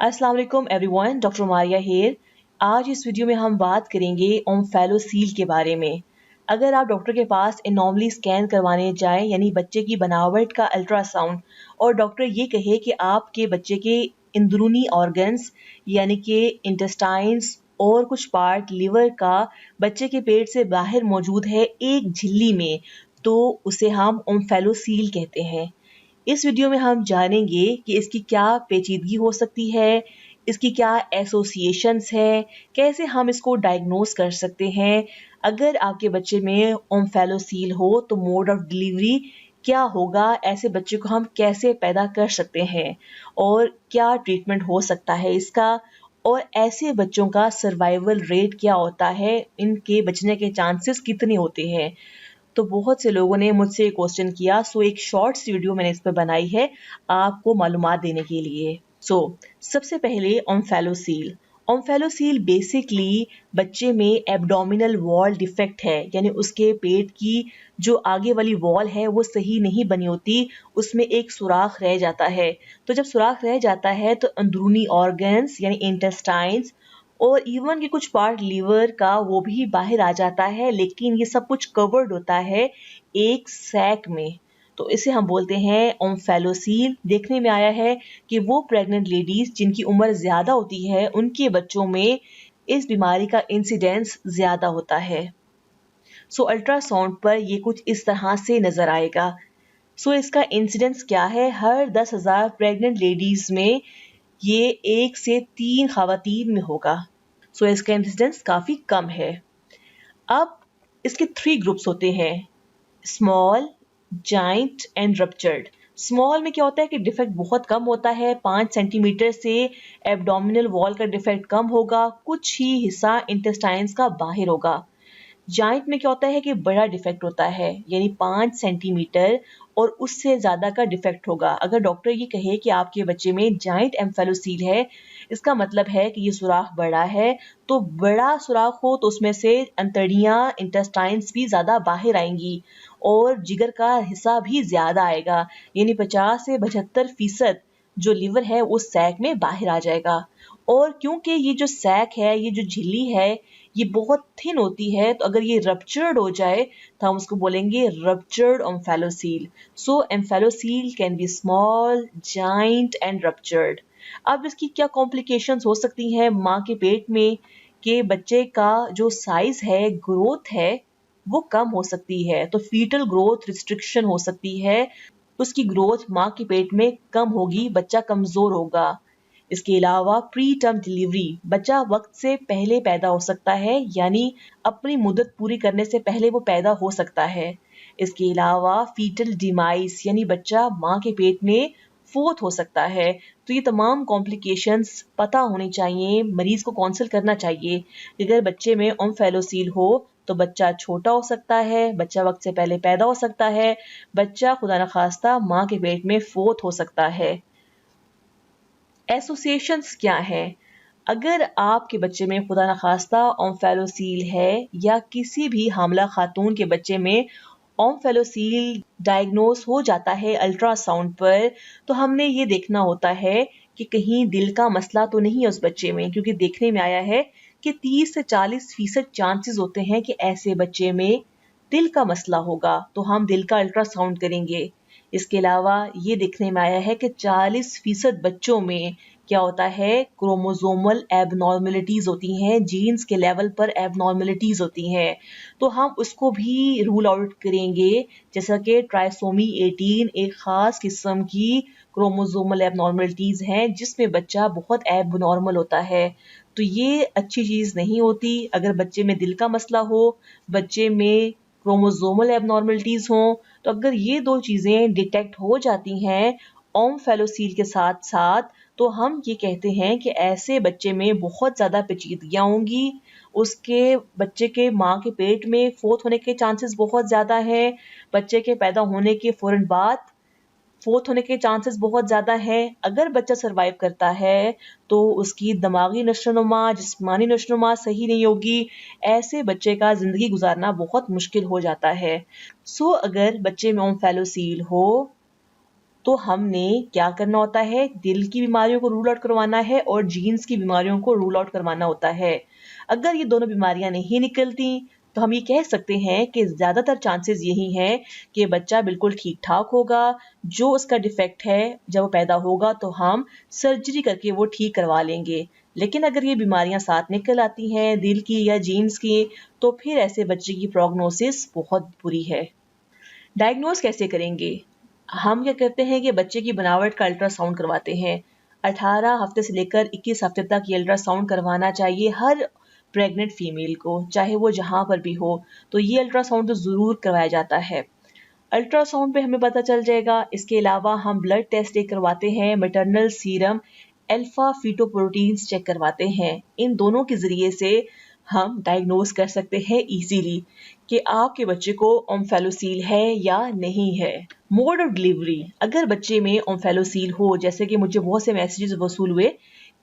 अस्सलाम वालेकुम everyone, doctor Maria hair. आज इस वीडियो में हम बात करेंगे ओम्फेलोसील के बारे में। अगर आप डॉक्टर के पास एनॉमली स्कैन करवाने जाएं, यानी बच्चे की बनावट का अल्ट्रासाउंड, और डॉक्टर ये कहे कि आपके बच्चे के अंदरूनी ऑर्गन्स यानी कि इंटेस्टाइन्स और कुछ पार्ट लिवर का बच्चे के पेट से बाहर मौजूद है एक झिल्ली में, तो उसे हम ओम्फेलोसील कहते हैं। इस वीडियो में हम जानेंगे कि इसकी क्या पेचीदगी हो सकती है, इसकी क्या एसोसिएशंस है, कैसे हम इसको डायग्नोस कर सकते हैं। अगर आपके बच्चे में ओम्फेलोसील हो तो मोड ऑफ डिलीवरी क्या होगा, ऐसे बच्चे को हम कैसे पैदा कर सकते हैं और क्या ट्रीटमेंट हो सकता है इसका, और ऐसे बच्चों का सर्वाइवल रेट क्या होता है, इनके बचने के चांसेस कितने होते हैं। तो बहुत से लोगों ने मुझसे क्वेश्चन किया, सो एक शॉर्ट सी वीडियो मैंने इस पर बनाई है आपको मालूमात देने के लिए। सबसे पहले ओम्फेलोसील। ओम्फेलोसील बेसिकली बच्चे में एब्डोमिनल वॉल डिफेक्ट है, यानी उसके पेट की जो आगे वाली वॉल है वो सही नहीं बनी होती, उसमें एक सुराख रह जाता है। तो जब सुराख रह जाता है तो अंदरूनी ऑर्गन्स यानी इंटेस्टाइन्स और इवन के कुछ पार्ट लीवर का वो भी बाहर आ जाता है, लेकिन ये सब कुछ कवर्ड होता है एक सैक में। तो इसे हम बोलते हैं ओम्फेलोसील। देखने में आया है कि वो प्रेग्नेंट लेडीज जिनकी उम्र ज्यादा होती है उनके बच्चों में इस बीमारी का इंसिडेंस ज्यादा होता है। अल्ट्रासाउंड पर ये कुछ इस तरह से नजर आएगा। इसका इंसिडेंस क्या है, हर 10,000 प्रेग्नेंट लेडीज में ये 1 से 3 खवातीन में होगा। इसका इंसिडेंस काफी कम है। अब इसके 3 ग्रुप्स होते हैं, small, giant and ruptured. Small में क्या होता है कि डिफेक्ट बहुत कम होता है, 5 सेंटीमीटर से एब्डोमिनल वॉल का डिफेक्ट कम होगा, कुछ ही हिस्सा इंटेस्टाइन्स का बाहर होगा। जाइंट में क्या होता है कि बड़ा डिफेक्ट होता है, यानी 5 सेंटीमीटर और उससे ज्यादा का डिफेक्ट होगा। अगर डॉक्टर ये कहे कि आपके बच्चे में जाइंट एम्फेलोसील है, इसका मतलब है कि ये सुराख बड़ा है। तो बड़ा सुराख हो तो उसमें से अंतड़ियां इंटेस्टाइन्स भी ज्यादा बाहर आएंगी और जिगर का हिस्सा भी ज्यादा आएगा, यानी 50 से 75% जो लिवर है वो सैक में बाहर आ जाएगा। और क्योंकि ये जो सैक है, ये जो झिल्ली है, ये बहुत थिन होती है, तो अगर ये रप्चर्ड हो जाए तो हम उसको बोलेंगे ruptured omphalocele. Omphalocele can be small, giant and ruptured. अब इसकी क्या कॉम्प्लिकेशंस हो सकती हैं माँ के पेट में, कि बच्चे का जो साइज है, ग्रोथ है, वो कम हो सकती है। तो फीटल ग्रोथ रिस्ट्रिक्शन हो सकती है, उसकी ग्रोथ माँ के पेट में कम होगी, बच्चा कमजोर होगा। इसके अलावा प्री टर्म डिलीवरी, बच्चा वक्त से पहले पैदा हो सकता है, यानी अपनी मुद्दत पूरी करने से पहले वो पैदा हो सकता है। इसके अलावा फीटल डिमाइस, यानी बच्चा माँ के पेट में फोत हो सकता है। तो ये तमाम कॉम्प्लिकेशंस पता होनी चाहिए, मरीज को काउंसिल करना चाहिए। अगर बच्चे में ओम्फेलोसील हो तो बच्चा छोटा हो सकता है, बच्चा वक्त से पहले पैदा हो सकता है, बच्चा खुदा न खास्ता माँ के पेट में फोत हो सकता है। एसोसिएशंस क्या है? अगर आपके बच्चे में खुदा न खास्ता ओम्फेलोसील है या किसी भी हामला खातून के बच्चे में ओम्फेलोसील डायग्नोस हो जाता है अल्ट्रासाउंड पर, तो हमने ये देखना होता है कि कहीं दिल का मसला तो नहीं है उस बच्चे में, क्योंकि देखने में आया है कि 30 से 40% चांसेस होते हैं कि ऐसे बच्चे में दिल का मसला होगा, तो हम दिल का अल्ट्रासाउंड करेंगे। इसके अलावा ये देखने में आया है कि 40% बच्चों में क्या होता है, क्रोमोसोमल एबनॉर्मेलिटीज होती हैं, जीन्स के लेवल पर एबनॉर्मेलिटीज होती हैं, तो हम उसको भी रूल आउट करेंगे। जैसा कि ट्राइसोमी 18 एक खास किस्म की क्रोमोसोमल एबनॉर्मेलिटीज हैं जिसमें बच्चा बहुत एबनॉर्मल होता है। तो ये अच्छी चीज नहीं होती। अगर बच्चे में दिल का मसला हो, बच्चे में क्रोमोसोमल एबनॉर्मेलिटीज हो, तो अगर ये 2 चीजें डिटेक्ट हो जाती हैं ओम्फेलोसील के साथ साथ, तो हम ये कहते हैं कि ऐसे बच्चे में बहुत ज्यादा पेचीदगियां होंगी, उसके बच्चे के माँ के पेट में फोत होने के चांसेस बहुत ज्यादा हैं, बच्चे के पैदा होने के फौरन बाद फोत होने के चांसेस बहुत ज्यादा हैं। अगर बच्चा सरवाइव करता है तो उसकी दिमागी नशोनुमा, जिस्मानी नशोनुमा सही नहीं होगी, ऐसे बच्चे का जिंदगी गुजारना बहुत मुश्किल हो जाता है। अगर बच्चे में ओम्फेलोसील हो तो हमने क्या करना होता है, दिल की बीमारियों को रूल आउट करवाना है और जीन्स की बीमारियों को रूल आउट करवाना होता है। अगर ये दोनों बीमारियां नहीं निकलती तो हम ये कह सकते हैं कि ज़्यादातर चांसेस यही हैं कि बच्चा बिल्कुल ठीक ठाक होगा। जो उसका डिफेक्ट है जब वो पैदा होगा तो हम सर्जरी करके वो ठीक करवा लेंगे। लेकिन अगर ये बीमारियां साथ निकल आती हैं दिल की या जीन्स की, तो फिर ऐसे बच्चे की प्रोग्नोसिस बहुत बुरी है। डायग्नोज कैसे करेंगे? हम क्या करते हैं कि बच्चे की बनावट का अल्ट्रासाउंड करवाते हैं। 18 हफ्ते से लेकर 21 हफ्ते तक ये अल्ट्रासाउंड करवाना चाहिए हर प्रेग्नेंट फीमेल को, चाहे वो जहाँ पर भी हो। तो ये अल्ट्रासाउंड तो ज़रूर करवाया जाता है। अल्ट्रासाउंड पे हमें पता चल जाएगा। इसके अलावा हम ब्लड टेस्ट एक करवाते हैं, मैटरनल सीरम अल्फा फीटोप्रोटीन्स चेक करवाते हैं। इन दोनों के ज़रिए से हम डायग्नोज कर सकते हैं इजीली कि आपके बच्चे को ओम्फेलोसील है या नहीं है। मोड ऑफ डिलीवरी, अगर बच्चे में ओम्फेलोसील हो, जैसे कि मुझे बहुत से मैसेजेस वसूल हुए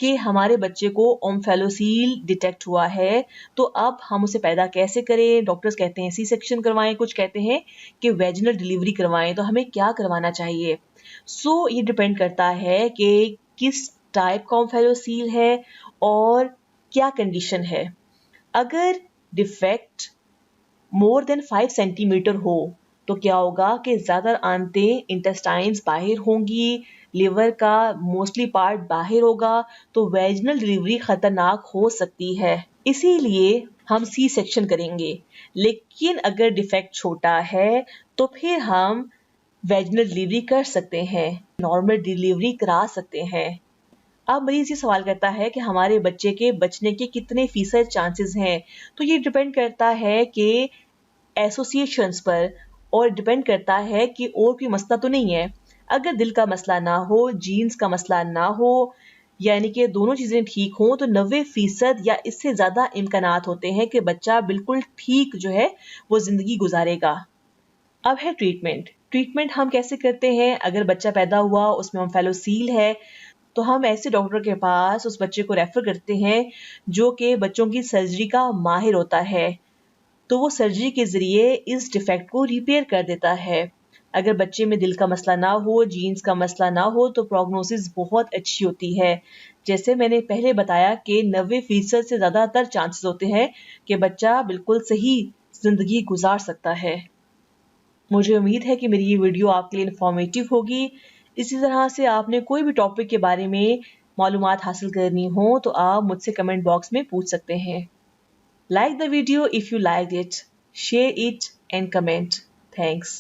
कि हमारे बच्चे को ओम्फेलोसील डिटेक्ट हुआ है, तो अब हम उसे पैदा कैसे करें? डॉक्टर्स कहते हैं सी सेक्शन करवाएं, कुछ कहते हैं कि वेजिनल डिलीवरी करवाएं। तो हमें क्या करवाना चाहिए? ये डिपेंड करता है कि किस टाइप का ओम्फेलोसील है और क्या कंडीशन है। अगर डिफेक्ट मोर देन 5 सेंटीमीटर हो तो क्या होगा कि ज़्यादा आंतें इंटेस्टाइन्स बाहर होंगी, लिवर का मोस्टली पार्ट बाहर होगा, तो वेजिनल डिलीवरी खतरनाक हो सकती है। इसीलिए हम सी सेक्शन करेंगे। लेकिन अगर डिफेक्ट छोटा है तो फिर हम वेजिनल डिलीवरी कर सकते हैं, नॉर्मल डिलीवरी करा सकते हैं। अब मरीज ये सवाल करता है कि हमारे बच्चे के बचने के कितने फीसद चांसेस हैं। तो ये डिपेंड करता है कि एसोसिएशंस पर, और डिपेंड करता है कि और कोई मसला तो नहीं है। अगर दिल का मसला ना हो, जीन्स का मसला ना हो, यानी कि दोनों चीज़ें ठीक हों, तो 90% या इससे ज़्यादा इम्कानात होते हैं कि बच्चा बिल्कुल ठीक जो है वो ज़िंदगी गुजारेगा। अब है ट्रीटमेंट। ट्रीटमेंट हम कैसे करते हैं? अगर बच्चा पैदा हुआ उसमें ओम्फेलोसील है तो हम ऐसे डॉक्टर के पास उस बच्चे को रेफर करते हैं जो कि बच्चों की सर्जरी का माहिर होता है। तो वो सर्जरी के ज़रिए इस डिफेक्ट को रिपेयर कर देता है। अगर बच्चे में दिल का मसला ना हो, जीन्स का मसला ना हो, तो प्रोग्नोसिस बहुत अच्छी होती है। जैसे मैंने पहले बताया कि 90% से ज़्यादातर चांसेस होते हैं कि बच्चा बिल्कुल सही ज़िंदगी गुजार सकता है। मुझे उम्मीद है कि मेरी ये वीडियो आपके लिए इन्फॉर्मेटिव होगी। इसी तरह से आपने कोई भी टॉपिक के बारे में मालूमात हासिल करनी हो तो आप मुझसे कमेंट बॉक्स में पूछ सकते हैं। Like the video if you liked it, share it and comment. Thanks.